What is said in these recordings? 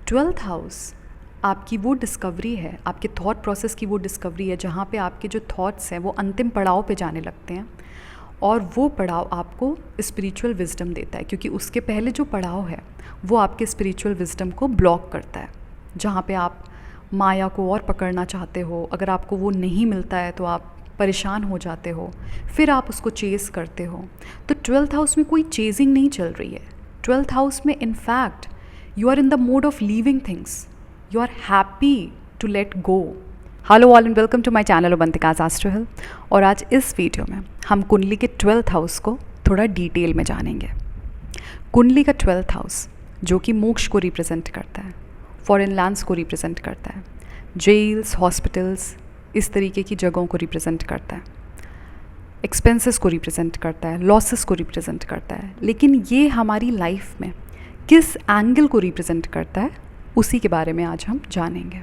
Twelfth house आपकी वो discovery है, आपके थॉट प्रोसेस की वो डिस्कवरी है जहाँ पे आपके जो थॉट्स हैं वो अंतिम पड़ाव पे जाने लगते हैं और वो पड़ाव आपको स्पिरिचुअल विजडम देता है, क्योंकि उसके पहले जो पड़ाव है वो आपके स्पिरिचुअल विजडम को ब्लॉक करता है। जहाँ पे आप माया को और पकड़ना चाहते हो, अगर आपको वो नहीं मिलता है तो आप परेशान हो जाते हो, फिर आप उसको चेज़ करते हो। तो ट्वेल्थ हाउस में कोई चेजिंग नहीं चल रही है। ट्वेल्थ हाउस में in fact you are in the mode of leaving things. You are happy to let go. Hello all and welcome to my channel Abantika's Astro Hill. और आज इस वीडियो में हम कुंडली के 12th हाउस को थोड़ा डिटेल में जानेंगे। कुंडली का 12th हाउस जो कि मोक्ष को रिप्रेजेंट करता है, फॉरेन लैंड्स को रिप्रेजेंट करता है, जेल्स, हॉस्पिटल्स, इस तरीके की जगहों को रिप्रेजेंट करता है, एक्सपेंसेस को रिप्रेजेंट करता है, लॉसेस को रिप्रेजेंट करता है। लेकिन ये हमारी लाइफ में किस एंगल को रिप्रेजेंट करता है उसी के बारे में आज हम जानेंगे।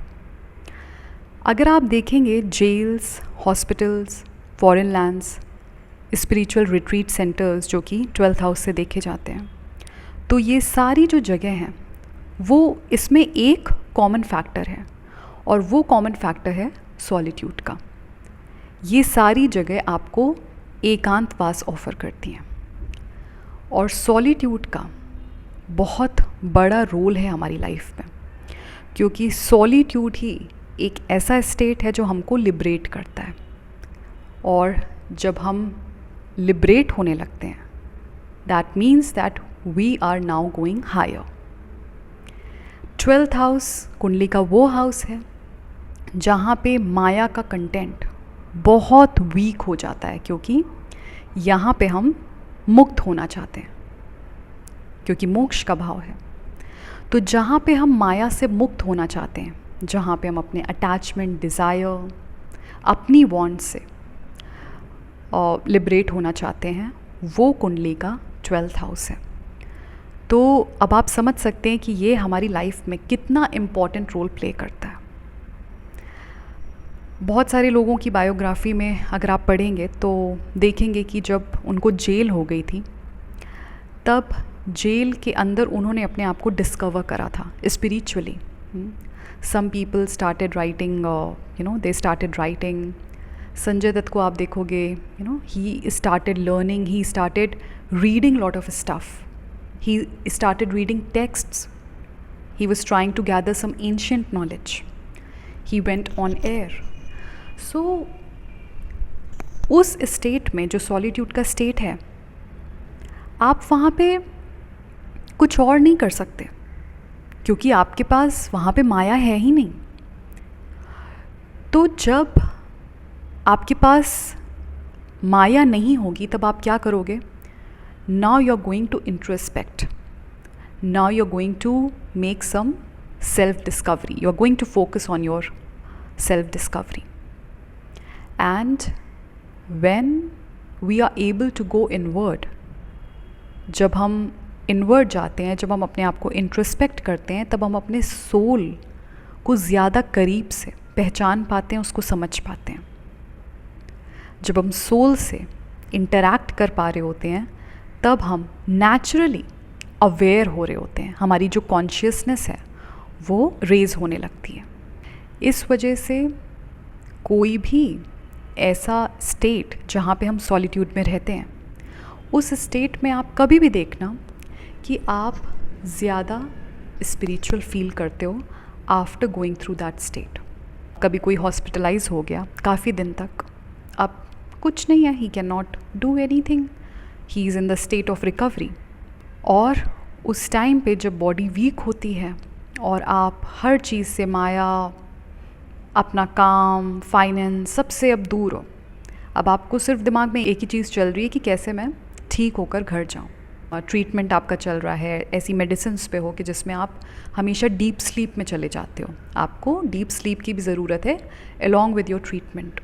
अगर आप देखेंगे jails, hospitals, foreign lands, spiritual retreat centres जो कि 12th हाउस से देखे जाते हैं, तो ये सारी जो जगह हैं वो इसमें एक कॉमन फैक्टर है और वो कॉमन फैक्टर है सॉलिट्यूड का। ये सारी जगह आपको एकांतवास ऑफ़र करती हैं और सॉलिट्यूड का बहुत बड़ा रोल है हमारी लाइफ में, क्योंकि सॉलिट्यूड ही एक ऐसा स्टेट है जो हमको लिबरेट करता है। और जब हम लिबरेट होने लगते हैं, that means that we are now going higher. 12th house कुंडली का वो हाउस है जहाँ पे माया का कंटेंट बहुत वीक हो जाता है, क्योंकि यहाँ पे हम मुक्त होना चाहते हैं, क्योंकि मोक्ष का भाव है। तो जहाँ पे हम माया से मुक्त होना चाहते हैं, जहाँ पे हम अपने अटैचमेंट, डिज़ायर, अपनी वांट से लिबरेट होना चाहते हैं, वो कुंडली का 12th हाउस है। तो अब आप समझ सकते हैं कि ये हमारी लाइफ में कितना इम्पॉर्टेंट रोल प्ले करता है। बहुत सारे लोगों की बायोग्राफी में अगर आप पढ़ेंगे तो देखेंगे कि जब उनको जेल हो गई थी, तब जेल के अंदर उन्होंने अपने आप को डिस्कवर करा था spiritually. Some people started writing, they started writing. Sanjay Dutt को आप देखोगे, he started learning, he started reading lot of stuff, he started reading texts, he was trying to gather some ancient knowledge, he went on air. So उस state में जो solitude का state है, आप वहाँ पे कुछ और नहीं कर सकते, क्योंकि आपके पास वहाँ पे माया है ही नहीं। तो जब आपके पास माया नहीं होगी तब आप क्या करोगे? Now you are going to introspect, now you are going to make some self discovery, you are going to focus on your self discovery. And when we are able to go inward, जब हम inward जाते हैं, जब हम अपने आप को introspect करते हैं, तब हम अपने सोल को ज़्यादा करीब से पहचान पाते हैं, उसको समझ पाते हैं। जब हम सोल से इंटरैक्ट कर पा रहे होते हैं, तब हम नेचुरली अवेयर हो रहे होते हैं, हमारी जो कॉन्शियसनेस है वो रेज़ होने लगती है। इस वजह से कोई भी ऐसा स्टेट जहाँ पे हम सॉलिट्यूड में रहते हैं, उस स्टेट में आप कभी भी देखना कि आप ज़्यादा स्पिरिचुअल फील करते हो after going through that state. कभी कोई हॉस्पिटलाइज हो गया काफ़ी दिन तक, अब कुछ नहीं है, he can not do anything, he is in the state of recovery. और उस टाइम पे जब बॉडी वीक होती है और आप हर चीज़ से, माया, अपना काम, फाइनेंस, सबसे अब दूर हो, अब आपको सिर्फ दिमाग में एक ही चीज़ चल रही है कि कैसे मैं ठीक होकर घर जाऊँ। ट्रीटमेंट आपका चल रहा है, ऐसी मेडिसिन्स पे हो कि जिसमें आप हमेशा डीप स्लीप में चले जाते हो, आपको डीप स्लीप की भी ज़रूरत है अलॉन्ग विद योर ट्रीटमेंट।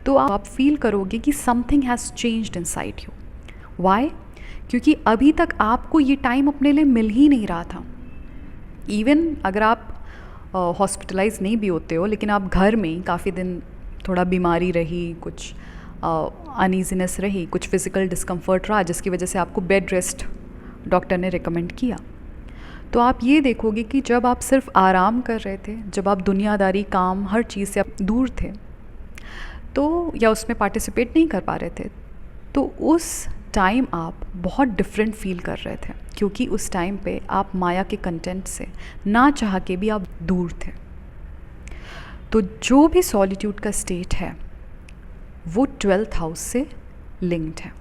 तो आप फील करोगे कि something has changed inside you. Why? क्योंकि अभी तक आपको ये टाइम अपने लिए मिल ही नहीं रहा था। इवन अगर आप हॉस्पिटलाइज नहीं भी होते हो, लेकिन आप घर में काफ़ी दिन थोड़ा बीमारी रही, कुछ अनईजीनेस रही, कुछ फिज़िकल डिस्कम्फर्ट रहा, जिसकी वजह से आपको बेड रेस्ट डॉक्टर ने रिकमेंड किया। तो आप ये देखोगे कि जब आप सिर्फ आराम कर रहे थे, जब आप दुनियादारी, काम, हर चीज़ से आप दूर थे, तो या उसमें पार्टिसिपेट नहीं कर पा रहे थे, तो उस टाइम आप बहुत डिफरेंट फील कर रहे थे, क्योंकि उस टाइम पे आप माया के कंटेंट से ना चाह के भी आप दूर थे। तो जो भी सॉलिट्यूड का स्टेट है वो 12th हाउस से लिंक्ड है,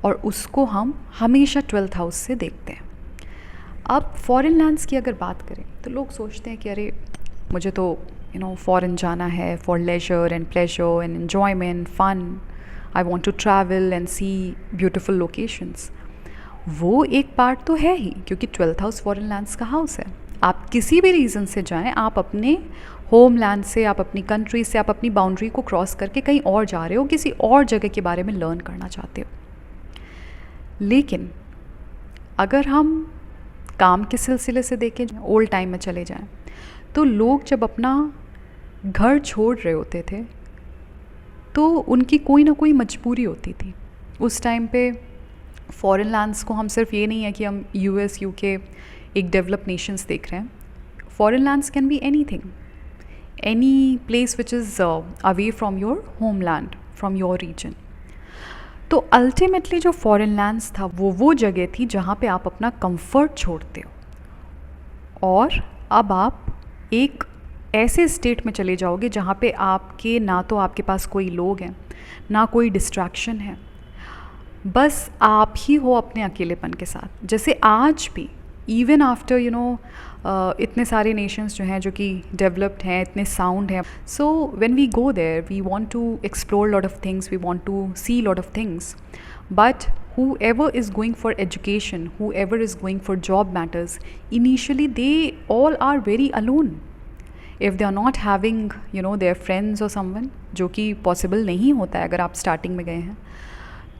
और उसको हम हमेशा 12th हाउस से देखते हैं। अब फॉरेन लैंड्स की अगर बात करें तो लोग सोचते हैं कि अरे मुझे तो फॉरेन जाना है for leisure and pleasure and enjoyment, fun, I want to travel and see beautiful locations. वो एक पार्ट तो है ही, क्योंकि 12th हाउस फॉरेन लैंड्स का हाउस है। आप किसी भी रीज़न से जाएं, आप अपने होम लैंड से, आप अपनी कंट्री से, आप अपनी बाउंड्री को क्रॉस करके कहीं और जा रहे हो, किसी और जगह के बारे में लर्न करना चाहते हो। लेकिन अगर हम काम के सिलसिले से देखें, ओल्ड टाइम में चले जाएं, तो लोग जब अपना घर छोड़ रहे होते थे तो उनकी कोई ना कोई मजबूरी होती थी। उस टाइम पे फॉरेन लैंड्स को हम सिर्फ ये नहीं है कि हम यूएस, यूके, एक डेवलप नेशंस देख रहे हैं। Foreign lands can be anything, any place which is away from your home land, from your region. तो अल्टीमेटली जो फॉरेन लैंड्स था वो जगह थी जहाँ पे आप अपना कंफर्ट छोड़ते हो, और अब आप एक ऐसे स्टेट में चले जाओगे जहाँ पे आपके ना तो आपके पास कोई लोग हैं, ना कोई डिस्ट्रैक्शन है, बस आप ही हो अपने अकेलेपन के साथ। जैसे आज भी इवन आफ्टर इतने सारे नेशंस जो हैं जो कि डेवलप्ड हैं, इतने साउंड हैं, so when we go there we want to explore lot of things, we want to see lot of things, but whoever is going for education, whoever is going for job matters, initially they all are very alone. If they are not having their friends or someone, जो कि possible नहीं होता है अगर आप starting में गए हैं,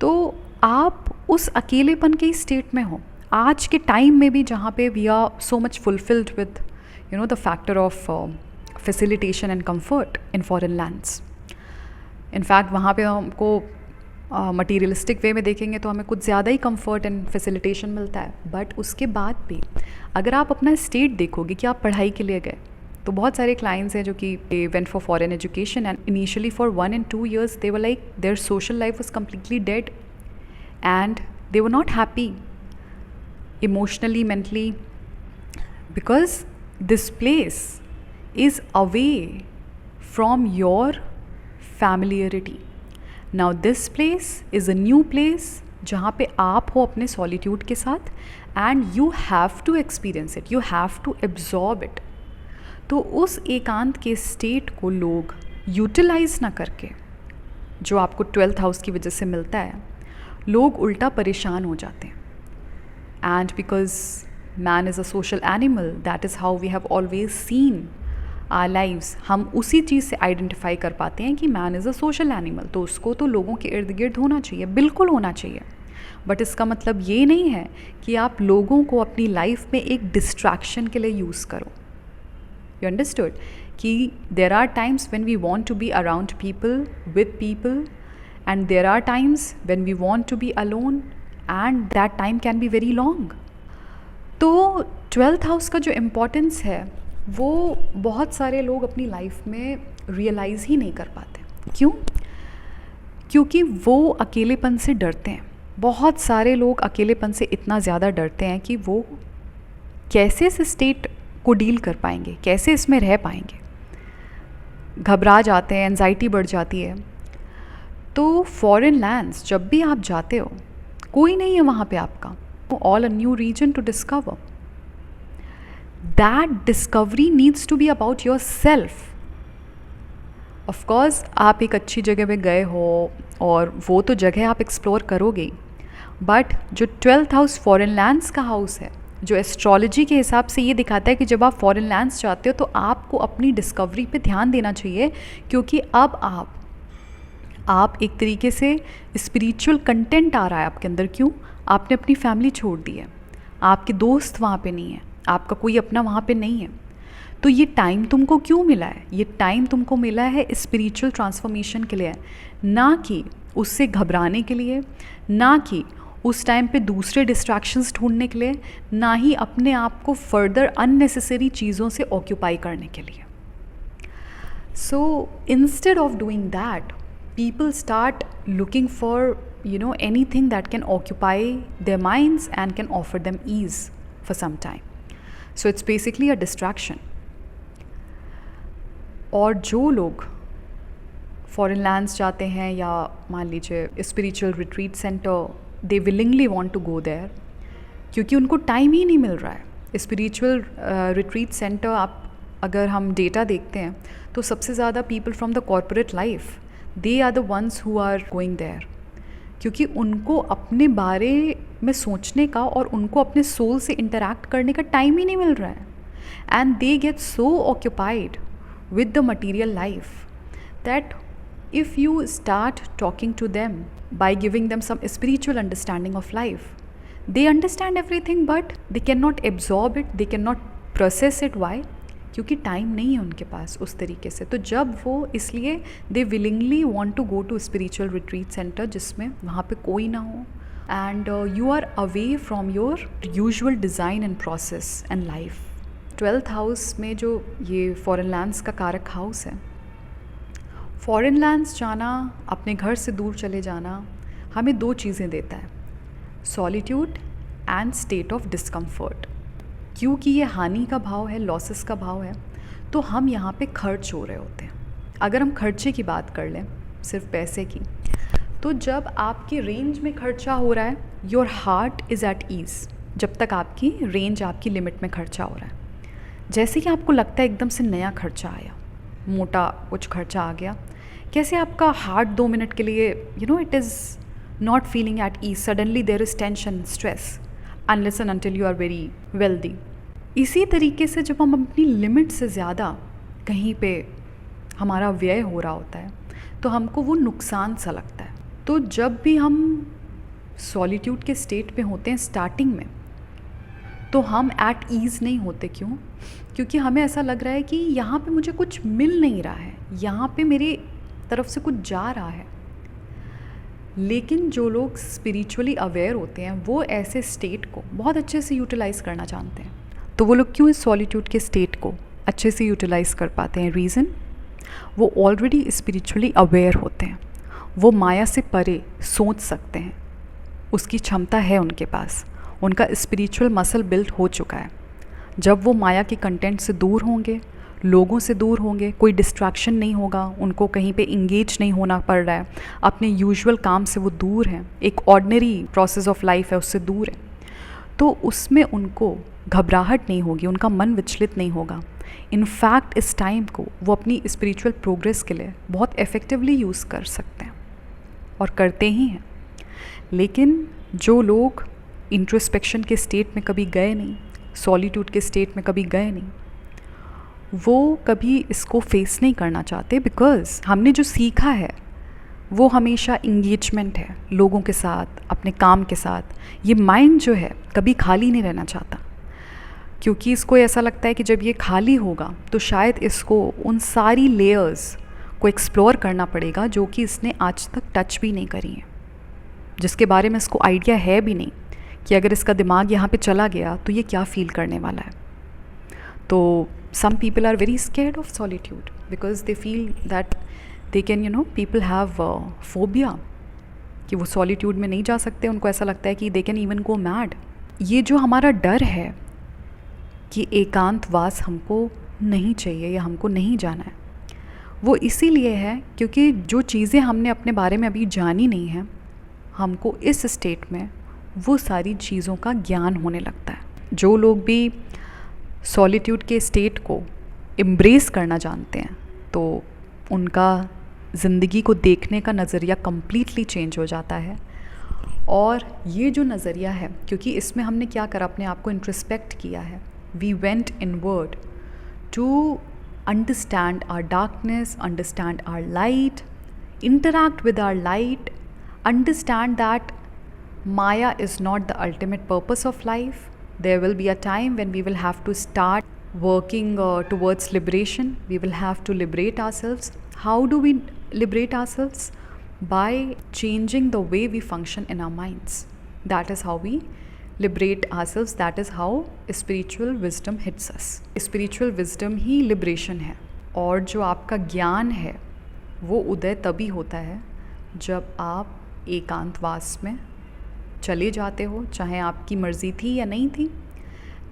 तो आप उस अकेलेपन के स्टेट में हो आज के टाइम में भी, जहाँ पे we are so much fulfilled with the factor of facilitation and comfort in foreign lands. In fact वहाँ पे हमको मटीरियलिस्टिक वे में देखेंगे तो हमें कुछ ज़्यादा ही कंफर्ट एंड फैसिलिटेशन मिलता है, बट उसके बाद भी अगर आप अपना स्टेट देखोगे कि आप पढ़ाई के लिए गए, तो बहुत सारे क्लाइंट्स हैं जो कि they went for foreign education and initially for 1 and 2 years they were like their social life was completely dead and they were not happy emotionally, mentally, because this place is away from your familiarity. Now this place is a new place जहाँ पे आप हो अपने solitude के साथ, and you have to experience it, you have to absorb it. तो उस एकांत के स्टेट को लोग यूटिलाइज ना करके, जो आपको 12th हाउस की वजह से मिलता है, लोग उल्टा परेशान हो जाते हैं। And because man is a social animal, that is how we have always seen our lives. हम उसी चीज़ से आइडेंटिफाई कर पाते हैं कि man is a social animal, तो उसको तो लोगों के इर्द गिर्द होना चाहिए, बिल्कुल होना चाहिए। बट इसका मतलब ये नहीं है कि आप लोगों को अपनी लाइफ में एक डिस्ट्रैक्शन के लिए यूज़ करो। You understood? कि there are times when we want to be around people, with people, and there are times when we want to be alone, and that time can be very long. तो 12th house का जो importance है वो बहुत सारे लोग अपनी life में रियलाइज़ ही नहीं कर पाते। क्यों? क्योंकि वो अकेलेपन से डरते हैं। बहुत सारे लोग अकेलेपन से इतना ज़्यादा डरते हैं कि वो कैसे इस स्टेट को डील कर पाएंगे, कैसे इसमें रह पाएंगे, घबरा जाते हैं, एंजाइटी बढ़ जाती है। तो फॉरेन लैंड्स जब भी आप जाते हो, कोई नहीं है वहाँ पे आपका, all a new region to discover. That discovery needs to be about your self. Of course आप एक अच्छी जगह पे गए हो और वो तो जगह आप एक्सप्लोर करोगे ही, बट जो 12th हाउस फॉरेन लैंड्स का हाउस है, जो एस्ट्रोलॉजी के हिसाब से ये दिखाता है कि जब आप फॉरेन लैंड्स जाते हो तो आपको अपनी डिस्कवरी पे ध्यान देना चाहिए, क्योंकि अब आप एक तरीके से स्पिरिचुअल कंटेंट आ रहा है आपके अंदर। क्यों? आपने अपनी फैमिली छोड़ दी है, आपके दोस्त वहाँ पे नहीं है, आपका कोई अपना वहाँ पे नहीं है। तो ये टाइम तुमको क्यों मिला है? ये टाइम तुमको मिला है स्पिरिचुअल ट्रांसफॉर्मेशन के लिए, ना कि उससे घबराने के लिए, ना कि उस टाइम पे दूसरे डिस्ट्रैक्शंस ढूंढने के लिए, ना ही अपने आप को फर्दर अननेसेसरी चीज़ों से ऑक्यूपाई करने के लिए. So instead of doing that, people start looking for, anything that can occupy their minds and can offer them ease for some time. So it's basically a distraction. और जो लोग foreign lands जाते हैं या मान लीजिए spiritual retreat centre, they willingly want to go there, क्योंकि उनको टाइम ही नहीं मिल रहा है. स्पिरिचुअल रिट्रीट सेंटर, आप अगर हम डेटा देखते हैं तो सबसे ज़्यादा people from the corporate life, they are the ones who are going there, क्योंकि उनको अपने बारे में सोचने का और उनको अपने सोल से इंटरैक्ट करने का टाइम ही नहीं मिल रहा है. And they get so occupied with the material life that if you start talking to them by giving them some spiritual understanding of life, they understand everything but they cannot absorb it, they cannot process it. Why? क्योंकि time नहीं है उनके पास उस तरीके से. तो जब वो, इसलिए they willingly want to go to spiritual retreat centre जिसमें वहाँ पे कोई ना हो, and you are away from your usual design and process and life. 12th house में जो ये फॉरेन लैंड्स का कारक हाउस है, फॉरेन लैंड्स जाना, अपने घर से दूर चले जाना, हमें दो चीज़ें देता है, solitude and state of discomfort. क्योंकि ये हानि का भाव है, लॉसेस का भाव है, तो हम यहाँ पे खर्च हो रहे होते हैं. अगर हम खर्चे की बात कर लें, सिर्फ पैसे की, तो जब आपकी रेंज में खर्चा हो रहा है, your heart is at ease. जब तक आपकी रेंज, आपकी लिमिट में खर्चा हो रहा है. जैसे कि आपको लगता है एकदम से नया खर्चा आया, मोटा कुछ खर्चा आ गया, कैसे आपका हार्ट 2 मिनट के लिए it is not feeling at ease. Suddenly there is tension, stress, unless and until you are very wealthy. इसी तरीके से जब हम अपनी लिमिट से ज़्यादा कहीं पे हमारा व्यय हो रहा होता है तो हमको वो नुकसान सा लगता है. तो जब भी हम सॉलिट्यूड के स्टेट पे होते हैं स्टार्टिंग में, तो हम एट ईज़ नहीं होते. क्यों? क्योंकि हमें ऐसा लग रहा है कि यहाँ पे मुझे कुछ मिल नहीं रहा है, यहाँ पे मेरी तरफ से कुछ जा रहा है. लेकिन जो लोग स्पिरिचुअली अवेयर होते हैं वो ऐसे स्टेट को बहुत अच्छे से यूटिलाइज़ करना जानते हैं. तो वो लोग क्यों इस सॉलिट्यूड के स्टेट को अच्छे से यूटिलाइज़ कर पाते हैं? रीज़न, वो ऑलरेडी स्पिरिचुअली अवेयर होते हैं, वो माया से परे सोच सकते हैं, उसकी क्षमता है उनके पास, उनका स्पिरिचुअल मसल बिल्ड हो चुका है. जब वो माया के कंटेंट से दूर होंगे, लोगों से दूर होंगे, कोई डिस्ट्रैक्शन नहीं होगा, उनको कहीं पे इंगेज नहीं होना पड़ रहा है, अपने यूजुअल काम से वो दूर हैं, एक ऑर्डिनरी प्रोसेस ऑफ लाइफ है उससे दूर है, तो उसमें उनको घबराहट नहीं होगी, उनका मन विचलित नहीं होगा. इनफैक्ट इस टाइम को वो अपनी स्पिरिचुअल प्रोग्रेस के लिए बहुत इफ़ेक्टिवली यूज़ कर सकते हैं और करते ही हैं. लेकिन जो लोग इंट्रोस्पेक्शन के स्टेट में कभी गए नहीं, सॉलिट्यूड के स्टेट में कभी गए नहीं, वो कभी इसको फेस नहीं करना चाहते. बिकॉज़ हमने जो सीखा है वो हमेशा इंगेजमेंट है लोगों के साथ, अपने काम के साथ. ये माइंड जो है कभी खाली नहीं रहना चाहता, क्योंकि इसको ऐसा लगता है कि जब ये खाली होगा तो शायद इसको उन सारी लेयर्स को एक्सप्लोर करना पड़ेगा जो कि इसने आज तक टच भी नहीं करी हैं, जिसके बारे में इसको आइडिया है भी नहीं कि अगर इसका दिमाग यहाँ पे चला गया तो ये क्या फ़ील करने वाला है. तो some people are very scared of solitude because they feel that they can people have phobia कि वो सॉलिट्यूड में नहीं जा सकते. उनको ऐसा लगता है कि they can even go mad. ये जो हमारा डर है कि एकांतवास हमको नहीं चाहिए या हमको नहीं जाना है, वो इसीलिए है क्योंकि जो चीज़ें हमने अपने बारे में अभी जानी नहीं हैं, हमको इस स्टेट में वो सारी चीज़ों का ज्ञान होने लगता है. जो लोग भी सॉलिट्यूड के स्टेट को एम्ब्रेस करना जानते हैं तो उनका ज़िंदगी को देखने का नज़रिया कम्प्लीटली चेंज हो जाता है. और ये जो नज़रिया है, क्योंकि इसमें हमने क्या करा, अपने आप को इंट्रोस्पेक्ट किया है. We went inward to understand our darkness, understand our light, interact with our light, understand that Maya is not the ultimate purpose of life. There will be a time when we will have to start working towards liberation. We will have to liberate ourselves. How do we liberate ourselves? By changing the way we function in our minds. That is how we liberate ourselves, that is how spiritual wisdom hits us. Spiritual wisdom he liberation है, और जो आपका ज्ञान है वो उदय तभी होता है जब आप एकांतवास में चले जाते हो, चाहे आपकी मर्ज़ी थी या नहीं थी,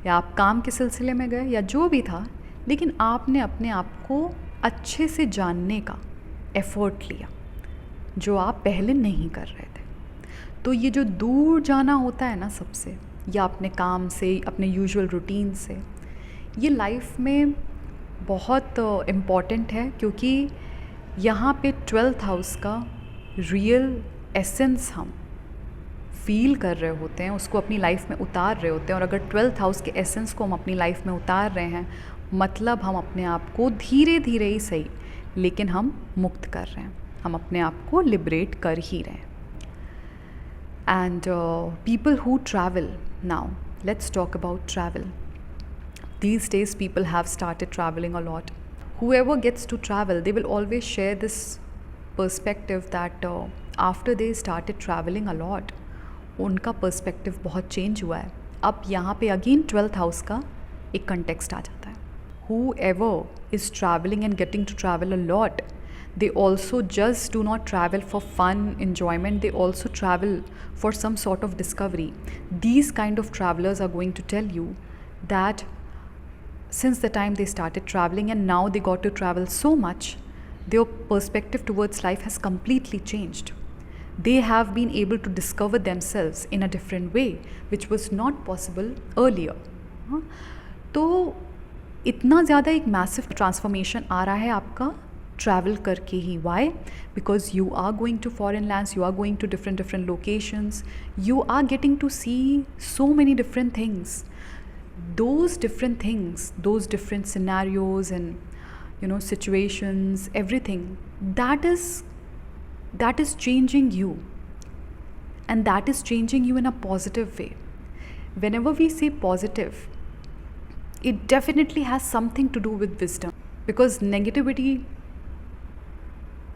या आप काम के सिलसिले में गए या जो भी था, लेकिन आपने अपने आप को अच्छे से जानने का एफ़र्ट लिया जो आप पहले नहीं कर रहे थे। तो ये जो दूर जाना होता है ना सबसे, या अपने काम से, अपने यूजुअल रूटीन से, ये लाइफ में बहुत इम्पॉर्टेंट है, क्योंकि यहाँ पे 12th हाउस का रियल एसेंस हम फील कर रहे होते हैं, उसको अपनी लाइफ में उतार रहे होते हैं। और अगर 12th हाउस के एसेंस को हम अपनी लाइफ में उतार रहे हैं, मतलब हम अपने आप को धीरे धीरे ही सही, लेकिन हम मुक्त कर रहे हैं, हम अपने आप को लिबरेट कर ही रहे हैं। And people who travel now, let's talk about travel. These days people have started traveling a lot. Whoever gets to travel, they will always share this perspective that after they started traveling a lot, उनका perspective बहुत change हुआ है। अब यहाँ पे again 12th house का एक context आ जाता है। Whoever is traveling and getting to travel a lot, they also just do not travel for fun, enjoyment, they also travel for some sort of discovery. These kind of travelers are going to tell you that since the time they started traveling and now they got to travel so much, their perspective towards life has completely changed. They have been able to discover themselves in a different way, which was not possible earlier. तो इतना ज़्यादा एक massive transformation आ रहा है आपका travel करके ही। Why? Because you are going to foreign lands, you are going to different locations, you are getting to see so many different things, those different things, those different scenarios and situations, everything that is changing you, and that is changing you in a positive way. Whenever we say positive, it definitely has something to do with wisdom, because negativity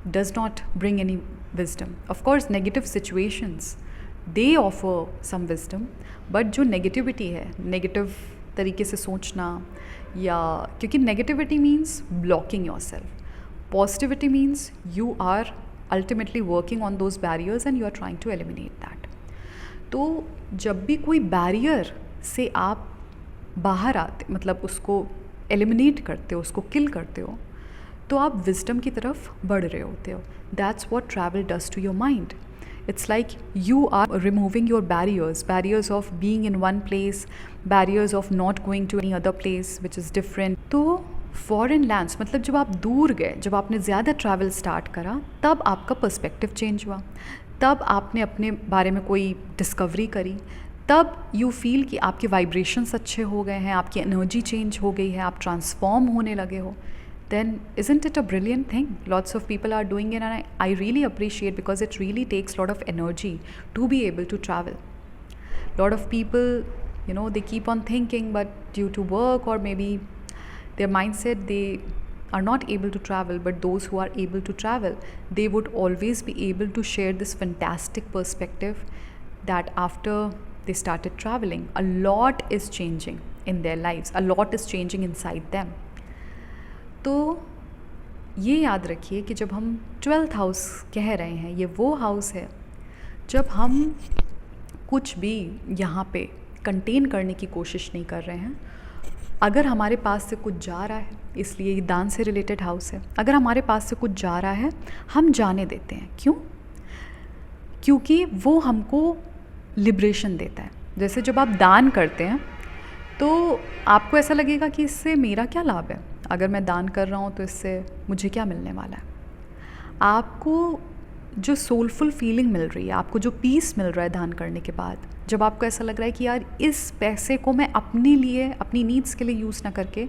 does not bring any wisdom. Of course negative situations, they offer some wisdom, but जो negativity है, negative तरीके से सोचना, या क्योंकि negativity means blocking your self, positivity means you are ultimately working on those barriers and you are trying to eliminate that. तो जब भी कोई बैरियर से आप बाहर आते, मतलब उसको एलिमिनेट करते हो, उसको किल करते हो, तो आप विजडम की तरफ बढ़ रहे होते हो। That's what travel does to your mind. It's like you are removing your barriers of being in one place, barriers of not going to any other place which is different. तो foreign lands, मतलब जब आप दूर गए, जब आपने ज़्यादा travel start करा, तब आपका पर्सपेक्टिव चेंज हुआ, तब आपने अपने बारे में कोई डिस्कवरी करी, तब यू फील कि आपके वाइब्रेशंस अच्छे हो गए हैं, आपकी एनर्जी चेंज हो गई है, आप ट्रांसफॉर्म होने लगे हो. Then isn't it a brilliant thing? Lots of people are doing it, and I really appreciate, because it really takes a lot of energy to be able to travel. Lot of people, they keep on thinking, but due to work or maybe their mindset, they are not able to travel. But those who are able to travel, they would always be able to share this fantastic perspective that after they started traveling, a lot is changing in their lives, a lot is changing inside them. तो ये याद रखिए कि जब हम 12th house कह रहे हैं, ये वो हाउस है जब हम कुछ भी यहाँ पे कंटेन करने की कोशिश नहीं कर रहे हैं. अगर हमारे पास से कुछ जा रहा है, इसलिए ये दान से रिलेटेड हाउस है, अगर हमारे पास से कुछ जा रहा है, हम जाने देते हैं. क्यों? क्योंकि वो हमको लिबरेशन देता है. जैसे जब आप दान करते हैं तो आपको ऐसा लगेगा कि इससे मेरा क्या लाभ है, अगर मैं दान कर रहा हूँ तो इससे मुझे क्या मिलने वाला है. आपको जो सोलफुल फीलिंग मिल रही है, आपको जो पीस मिल रहा है दान करने के बाद, जब आपको ऐसा लग रहा है कि यार इस पैसे को मैं अपने लिए, अपनी नीड्स के लिए यूज़ ना करके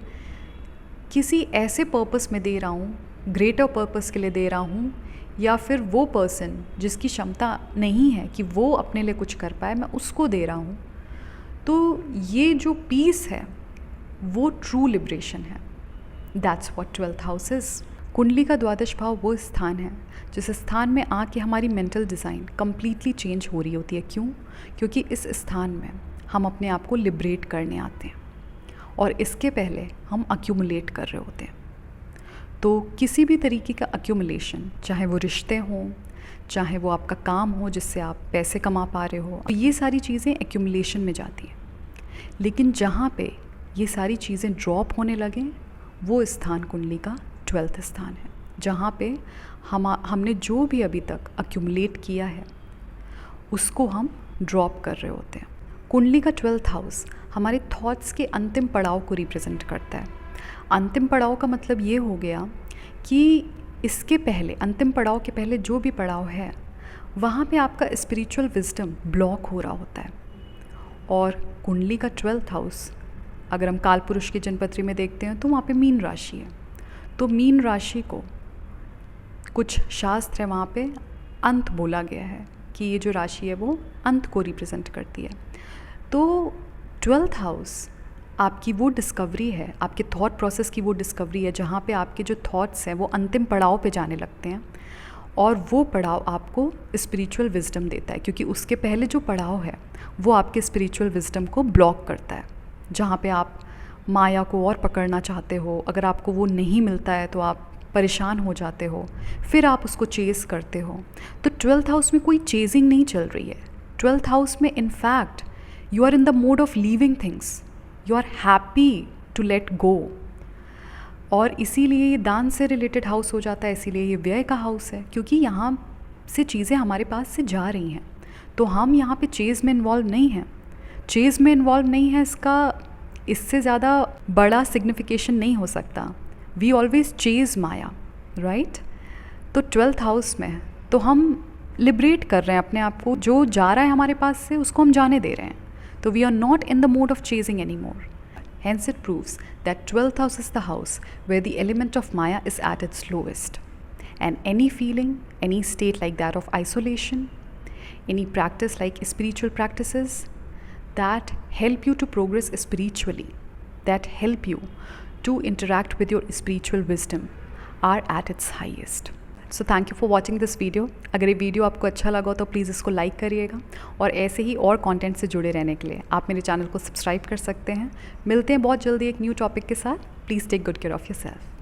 किसी ऐसे पर्पस में दे रहा हूँ, ग्रेटर पर्पस के लिए दे रहा हूँ, या फिर वो पर्सन जिसकी क्षमता नहीं है कि वो अपने लिए कुछ कर पाए, मैं उसको दे रहा हूँ, तो ये जो पीस है वो ट्रू लिबरेशन है. That's what 12th house is. कुंडली का द्वादश भाव वो स्थान है जिस स्थान में आके हमारी मेंटल डिज़ाइन कम्प्लीटली चेंज हो रही होती है। क्यों? क्योंकि इस स्थान में हम अपने आप को लिबरेट करने आते हैं और इसके पहले हम अक्यूमुलेट कर रहे होते हैं। तो किसी भी तरीके का अक्यूमुलेशन, चाहे वो रिश्ते हों, चाहे वो आपका काम हो जिससे आप पैसे कमा पा रहे हो, तो ये सारी चीज़ें एक्यूमुलेशन में जाती हैं। लेकिन जहाँ पे ये सारी चीज़ें ड्रॉप होने लगें वो स्थान कुंडली का 12th स्थान है, जहाँ पे हमने जो भी अभी तक अक्यूमुलेट किया है उसको हम ड्रॉप कर रहे होते हैं। कुंडली का 12th हाउस हमारे थॉट्स के अंतिम पड़ाव को रिप्रेजेंट करता है। अंतिम पड़ाव का मतलब ये हो गया कि इसके पहले, अंतिम पड़ाव के पहले जो भी पड़ाव है वहाँ पे आपका स्पिरिचुअल विजडम ब्लॉक हो रहा होता है। और कुंडली का 12th हाउस अगर हम काल पुरुष की जन्मपत्री में देखते हैं तो वहाँ पे मीन राशि है। तो मीन राशि को कुछ शास्त्र है वहाँ पे अंत बोला गया है कि ये जो राशि है वो अंत को रिप्रेजेंट करती है। तो 12th हाउस आपकी वो डिस्कवरी है, आपके थॉट प्रोसेस की वो डिस्कवरी है जहाँ पे आपके जो थॉट्स हैं वो अंतिम पड़ाव पे जाने लगते हैं और वो पड़ाव आपको स्पिरिचुअल विजडम देता है, क्योंकि उसके पहले जो पड़ाव है वो आपके स्पिरिचुअल विजडम को ब्लॉक करता है। जहाँ पे आप माया को और पकड़ना चाहते हो, अगर आपको वो नहीं मिलता है तो आप परेशान हो जाते हो, फिर आप उसको चेज़ करते हो। तो 12th हाउस में कोई चेजिंग नहीं चल रही है। 12th हाउस में in fact you are in the mode of leaving things, you are happy to let go. और इसीलिए ये दान से रिलेटेड हाउस हो जाता है, इसीलिए ये व्यय का हाउस है, क्योंकि यहाँ से चीज़ें हमारे पास से जा रही हैं। तो हम यहाँ पे चेज़ में इन्वॉल्व नहीं हैं। चेज़ में इन्वॉल्व नहीं है, इससे ज़्यादा बड़ा सिग्निफिकेशन नहीं हो सकता। We always chase maya, right? तो 12th हाउस में तो हम लिबरेट कर रहे हैं अपने आप को, जो जा रहा है हमारे पास से उसको हम जाने दे रहे हैं। तो we are not in the mode of chasing any more. Hence it proves that 12th house is the house where the element of Maya is at its lowest. And any feeling, any state like that of isolation, any practice like spiritual practices that help you to progress spiritually, that help you to interact with your spiritual wisdom are at its highest. So thank you for watching this video. अगर ये video आपको अच्छा लगा तो please इसको like करिएगा और ऐसे ही और कंटेंट से जुड़े रहने के लिए आप मेरे चैनल को सब्सक्राइब कर सकते हैं। मिलते हैं बहुत जल्दी एक न्यू टॉपिक के साथ। Please take good care of yourself.